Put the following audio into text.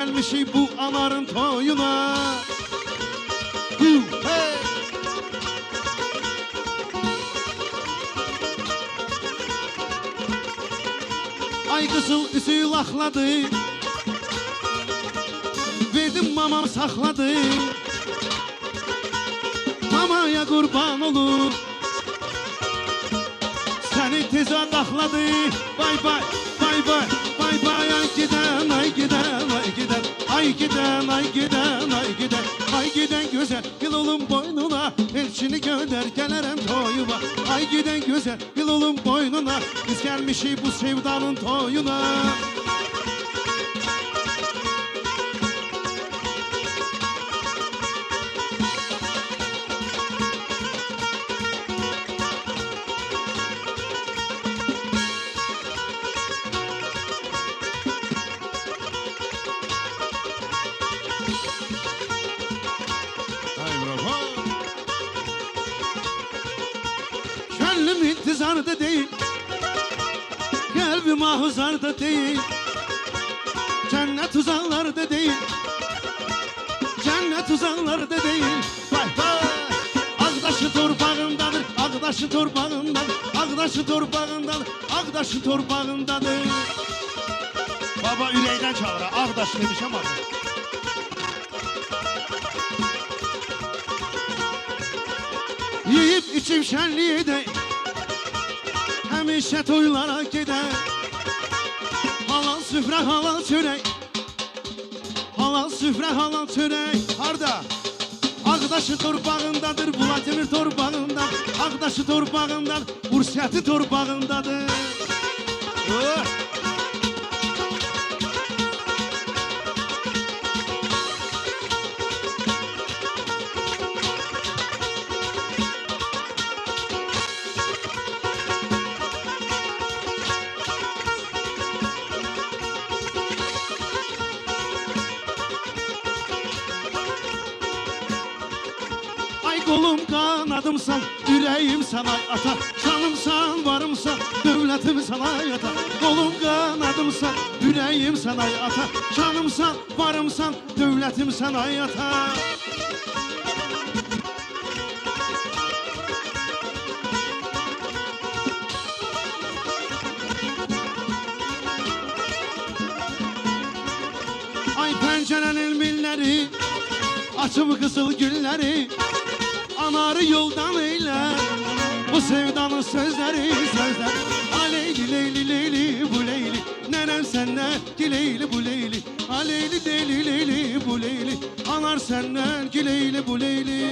Gelmişik bu anarın toyuna. Hey. Ay kızıl üzüğü laxladı, verdim mamam saxladı. Mamaya qurban olur, səni tezə daxladı. Bay bay, bay bay, bay bay. Ay giden, ay giden, ay giden. Ay giden, ay giden, ay giden. Ay giden güzel, yıl olun boynuna, elçini gönder gələrəm toyuma. Ay giden güzel, yıl olun boynuna, biz gelmişik bu sevdanın toyuna. Gönlüm intizarda değil, kalbim ahuzarda değil. Cennet uzaklarda değil, cennet uzaklarda değil. Vay vay, Ağdaşı torpağındadır, Ağdaşı torpağındadır, Ağdaşı torpağındadır, Ağdaşı torpağındadır. Baba ürəkdən çağıra, Ağdaş demişəm abi. Yiyip içip şenliği de hemişe toylara gider. Halal süfre halal çörek, halal süfre halal çörek. Harda? Ağdaşı torpağındadır, Vladimir torpağındadır, Ağdaşı torpağındadır, Bursiyatı torpağındadır. Kolum kanadımsan, yüreğim sana ata. Canımsan, varımsan, devletim sana yata. Kolum kanadımsan, yüreğim sana ata. Canımsan, varımsan, devletim sana yata. Ay pencerenin milleri, açıp kızıl gülleri. Anarı yoldan eyler, bu sevdanın sözleri sözler. Aleyli leyli leyli bu leyli, nenem senden ki leyli bu leyli. Aleyli leyli leyli bu leyli, anar senden ki leyli bu leyli.